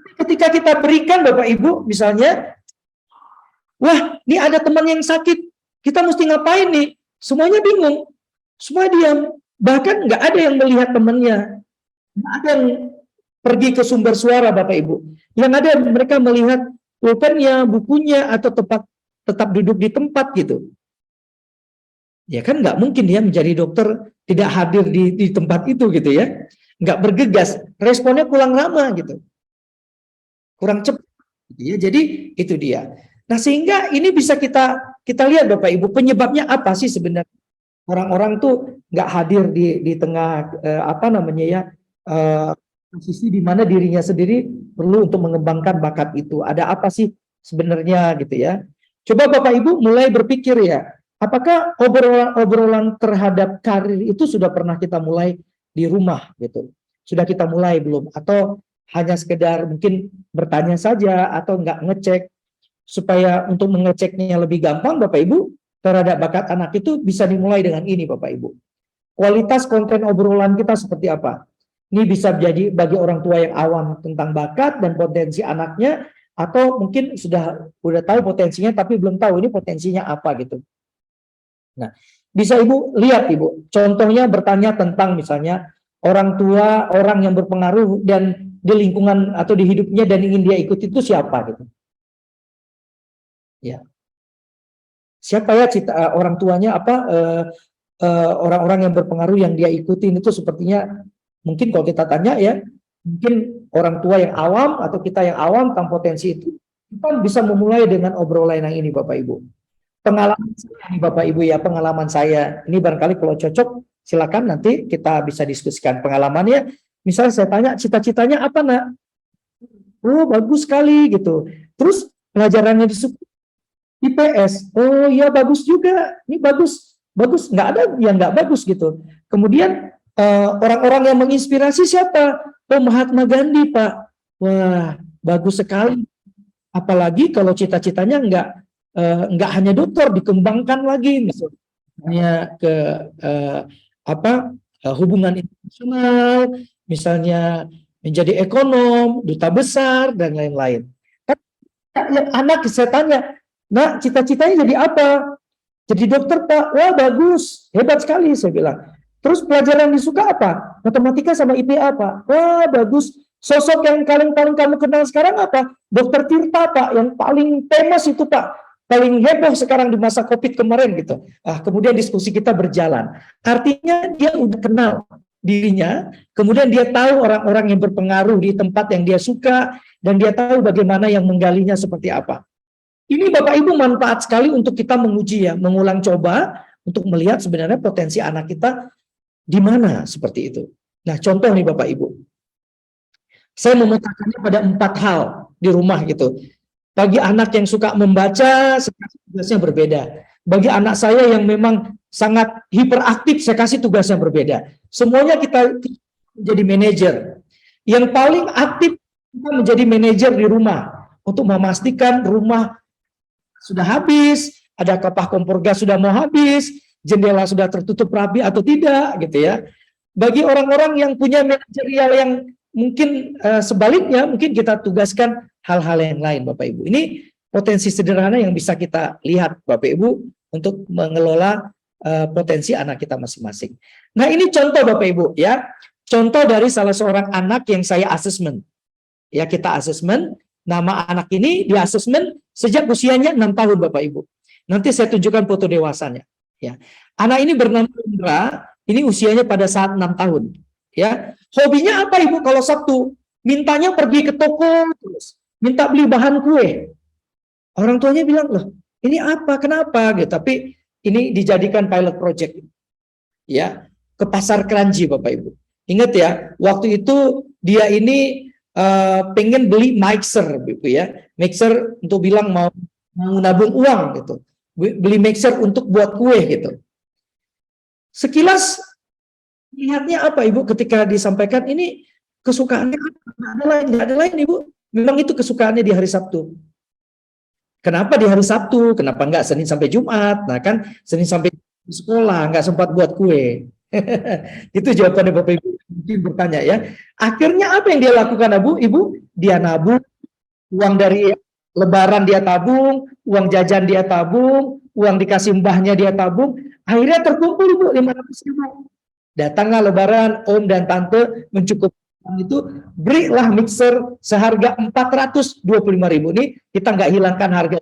Ketika kita berikan Bapak Ibu, misalnya, wah, ini ada teman yang sakit, kita mesti ngapain nih? Semuanya bingung, semua diam. Bahkan nggak ada yang melihat temannya, nggak ada yang pergi ke sumber suara Bapak Ibu. Yang ada mereka melihat pulpennya, bukunya, atau tetap duduk di tempat gitu. Ya kan nggak mungkin dia menjadi dokter tidak hadir di tempat itu gitu ya. Nggak bergegas, responnya kurang lama gitu. Kurang cepat gitu ya. Jadi itu dia. Nah, sehingga ini bisa kita lihat Bapak Ibu, penyebabnya apa sih sebenarnya? Orang-orang tuh nggak hadir di tengah apa namanya ya, posisi di mana dirinya sendiri perlu untuk mengembangkan bakat itu. Ada apa sih sebenarnya gitu ya? Coba Bapak Ibu mulai berpikir ya, apakah obrolan terhadap karir itu sudah pernah kita mulai di rumah gitu? Sudah kita mulai belum? Atau hanya sekedar mungkin bertanya saja atau nggak ngecek, supaya untuk mengeceknya lebih gampang Bapak Ibu terhadap bakat anak itu bisa dimulai dengan ini Bapak Ibu. Kualitas konten obrolan kita seperti apa? Ini bisa jadi bagi orang tua yang awam tentang bakat dan potensi anaknya, atau mungkin sudah tahu potensinya tapi belum tahu ini potensinya apa gitu. Nah, bisa Ibu lihat Ibu, contohnya bertanya tentang misalnya orang tua, orang yang berpengaruh dan di lingkungan atau di hidupnya dan ingin dia ikuti itu siapa gitu. Ya. Siapa ya orang tuanya apa orang-orang yang berpengaruh yang dia ikutin itu sepertinya, mungkin kalau kita tanya ya, mungkin orang tua yang awam atau kita yang awam tentang potensi itu, kita bisa memulai dengan obrolan yang ini Bapak Ibu. Pengalaman saya nih Bapak Ibu ya, pengalaman saya ini barangkali kalau cocok silakan nanti kita bisa diskusikan pengalamannya. Misalnya saya tanya cita-citanya apa nak? Oh bagus sekali gitu. Terus pelajarannya disuka IPS. Oh iya bagus juga. Ini bagus, bagus. Nggak ada yang nggak bagus gitu. Kemudian orang-orang yang menginspirasi siapa? Oh Mahatma Gandhi Pak. Wah bagus sekali. Apalagi kalau cita-citanya nggak hanya dokter, dikembangkan lagi misalnya ke hubungan internasional, misalnya menjadi ekonom, duta besar dan lain-lain. Anak saya tanya, nah cita-citanya jadi apa? Jadi dokter Pak. Wah bagus, hebat sekali saya bilang. Terus pelajaran yang disuka apa? Matematika sama IPA Pak. Wah bagus. Sosok yang paling kamu kenal sekarang apa? Dokter Tirta Pak, yang paling famous itu Pak. Paling heboh sekarang di masa COVID kemarin gitu. Kemudian diskusi kita berjalan. Artinya dia udah kenal dirinya, kemudian dia tahu orang-orang yang berpengaruh di tempat yang dia suka, dan dia tahu bagaimana yang menggalinya seperti apa. Ini Bapak Ibu manfaat sekali untuk kita menguji ya, mengulang coba untuk melihat sebenarnya potensi anak kita di mana seperti itu. Nah, contoh nih Bapak Ibu. Saya memetakannya pada 4 hal di rumah gitu. Bagi anak yang suka membaca, saya kasih tugasnya berbeda. Bagi anak saya yang memang sangat hiperaktif, saya kasih tugasnya berbeda. Semuanya kita menjadi manajer. Yang paling aktif kita menjadi manajer di rumah untuk memastikan rumah sudah habis, ada kapah kompor gas sudah mau habis, jendela sudah tertutup rapi atau tidak gitu ya. Bagi orang-orang yang punya manajerial yang mungkin sebaliknya, mungkin kita tugaskan hal-hal yang lain Bapak Ibu. Ini potensi sederhana yang bisa kita lihat Bapak Ibu untuk mengelola potensi anak kita masing-masing. Nah ini contoh Bapak Ibu ya, contoh dari salah seorang anak yang saya asesmen. Ya kita asesmen, nama anak ini di asesmen sejak usianya 6 tahun Bapak Ibu. Nanti saya tunjukkan foto dewasanya. Ya, anak ini bernama Indra, ini usianya pada saat 6 tahun. Ya, hobinya apa Ibu kalau Sabtu? Mintanya pergi ke toko terus, minta beli bahan kue. Orang tuanya bilang loh, ini apa? Kenapa? Gitu. Tapi ini dijadikan pilot project. Ya, ke pasar Kranji Bapak Ibu. Ingat ya, waktu itu dia ini pengen beli mixer gitu ya, mixer untuk bilang mau nabung uang gitu, beli mixer untuk buat kue gitu. Sekilas lihatnya apa Ibu ketika disampaikan ini kesukaannya nggak ada lain Ibu, memang itu kesukaannya di hari Sabtu. Kenapa di hari Sabtu? Kenapa nggak Senin sampai Jumat? Nah kan Senin sampai sekolah nggak sempat buat kue. Itu jawabannya Bapak Ibu. mungkin bertanya ya. Akhirnya apa yang dia lakukan, Ibu? Dia nabung, uang dari lebaran dia tabung, uang jajan dia tabung, uang dikasih mbahnya dia tabung. Akhirnya terkumpul, Ibu, 500.000. Datanglah lebaran, om dan tante mencukupi itu, berilah mixer seharga 425.000. Nih kita nggak hilangkan harga,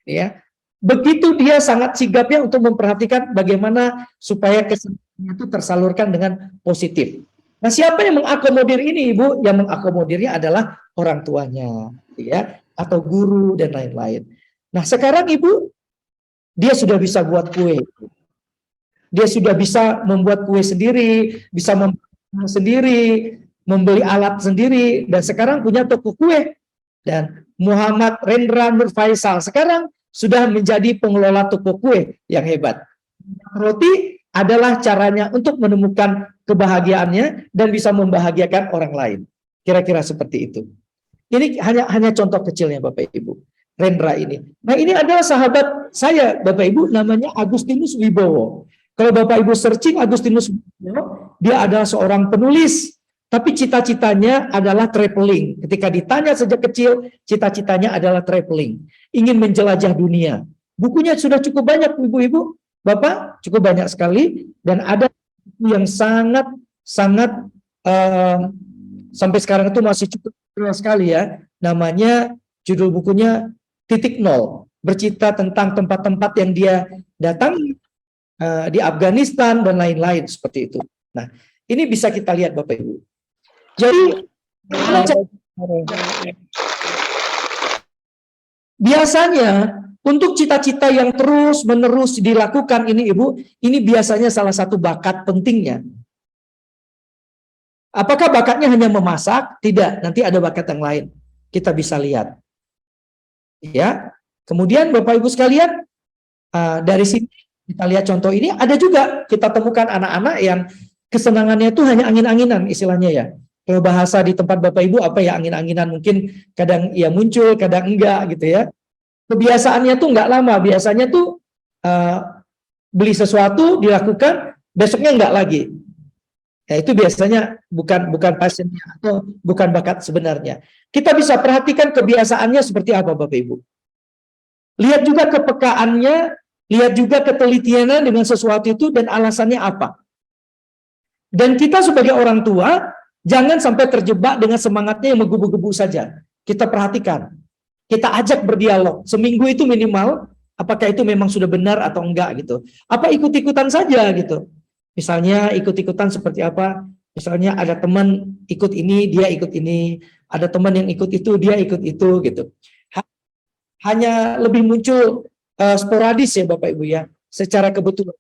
ya. Begitu dia sangat sigapnya untuk memperhatikan bagaimana supaya kesenangannya itu tersalurkan dengan positif. Nah, siapa yang mengakomodir ini, Ibu? Yang mengakomodirnya adalah orang tuanya, ya, atau guru dan lain-lain. Nah, sekarang Ibu, dia sudah bisa buat kue. Dia sudah bisa membuat kue sendiri, bisa membuat sendiri, membeli alat sendiri, dan sekarang punya toko kue. Dan Muhammad Rendra Nur Faisal sekarang sudah menjadi pengelola toko kue yang hebat. Roti adalah caranya untuk menemukan kebahagiaannya dan bisa membahagiakan orang lain. Kira-kira seperti itu. Ini hanya contoh kecilnya, Bapak Ibu. Rendra ini. Nah, ini adalah sahabat saya, Bapak Ibu, namanya Agustinus Wibowo. Kalau Bapak Ibu searching Agustinus Wibowo, dia adalah seorang penulis, tapi cita-citanya adalah traveling. Ketika ditanya sejak kecil, cita-citanya adalah traveling, ingin menjelajah dunia. Bukunya sudah cukup banyak, Ibu-ibu, Bapak, cukup banyak sekali, dan ada buku yang sangat sampai sekarang itu masih cukup terkenal sekali ya. Namanya, judul bukunya Titik Nol, bercerita tentang tempat-tempat yang dia datangi di Afghanistan dan lain-lain seperti itu. Nah, ini bisa kita lihat, Bapak Ibu. Jadi biasanya untuk cita-cita yang terus-menerus dilakukan ini, Ibu, ini biasanya salah satu bakat pentingnya. Apakah bakatnya hanya memasak? Tidak, nanti ada bakat yang lain. Kita bisa lihat. Ya. Kemudian Bapak Ibu sekalian, dari sini kita lihat contoh ini, ada juga kita temukan anak-anak yang kesenangannya itu hanya angin-anginan istilahnya ya. Kalau bahasa di tempat Bapak Ibu apa ya, angin-anginan, mungkin kadang ya muncul, kadang enggak gitu ya. Kebiasaannya tuh enggak lama, biasanya tuh beli sesuatu dilakukan, besoknya enggak lagi. Ya, itu biasanya bukan pasiennya atau bukan bakat sebenarnya. Kita bisa perhatikan kebiasaannya seperti apa, Bapak Ibu. Lihat juga kepekaannya, lihat juga ketelitiannya dengan sesuatu itu dan alasannya apa. Dan kita sebagai orang tua jangan sampai terjebak dengan semangatnya yang menggebu-gebu saja. Kita perhatikan, kita ajak berdialog. Seminggu itu minimal, apakah itu memang sudah benar atau enggak gitu. Apa ikut-ikutan saja gitu. Misalnya ikut-ikutan seperti apa? Misalnya ada teman ikut ini, dia ikut ini. Ada teman yang ikut itu, dia ikut itu gitu. Hanya lebih muncul sporadis ya Bapak Ibu ya, secara kebetulan.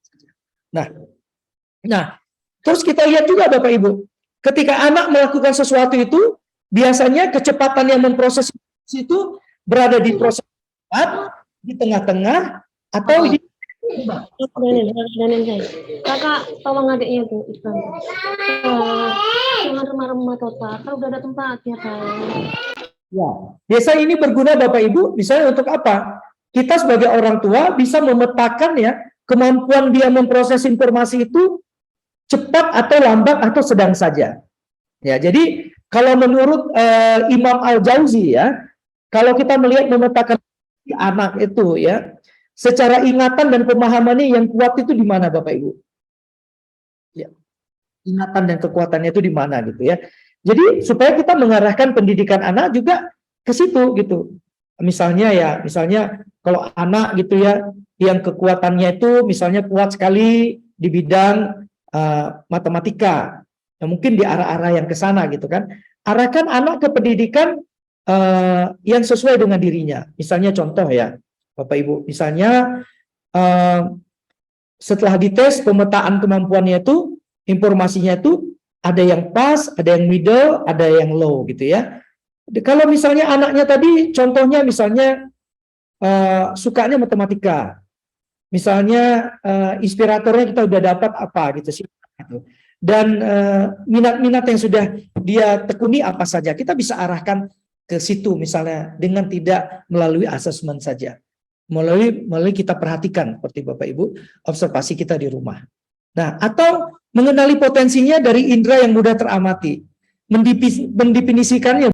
Nah, terus kita lihat juga Bapak Ibu, ketika anak melakukan sesuatu itu, biasanya kecepatan yang memproses itu berada di proses di tengah-tengah atau di Kakak tolong adiknya tuh Ikan. Jangan remah-remah total, kalau udah ada tempatnya kan. Ya, biasa ini berguna Bapak Ibu, misalnya untuk apa? Kita sebagai orang tua bisa memetakan ya kemampuan dia memproses informasi itu cepat atau lambat atau sedang saja. Ya, jadi kalau menurut Imam Al-Jauzi ya, kalau kita melihat memetakan anak itu ya, secara ingatan dan pemahamannya yang kuat itu di mana Bapak Ibu? Ya, ingatan dan kekuatannya itu di mana gitu ya. Jadi supaya kita mengarahkan pendidikan anak juga ke situ gitu. Misalnya kalau anak gitu ya, yang kekuatannya itu misalnya kuat sekali di bidang matematika, ya mungkin di arah-arah yang ke sana gitu kan. Arahkan anak ke pendidikan yang sesuai dengan dirinya. Misalnya contoh ya, Bapak Ibu, misalnya setelah dites pemetaan kemampuannya itu, informasinya itu ada yang pas, ada yang middle, ada yang low gitu ya. Kalau misalnya anaknya tadi contohnya misalnya sukanya matematika, misalnya inspiratornya kita udah dapat apa gitu sih, dan minat-minat yang sudah dia tekuni apa saja, kita bisa arahkan ke situ misalnya dengan tidak melalui asesmen saja, melalui kita perhatikan seperti Bapak Ibu observasi kita di rumah. Nah, atau Mengenali potensinya dari indera yang mudah teramati. Mendefinisikannya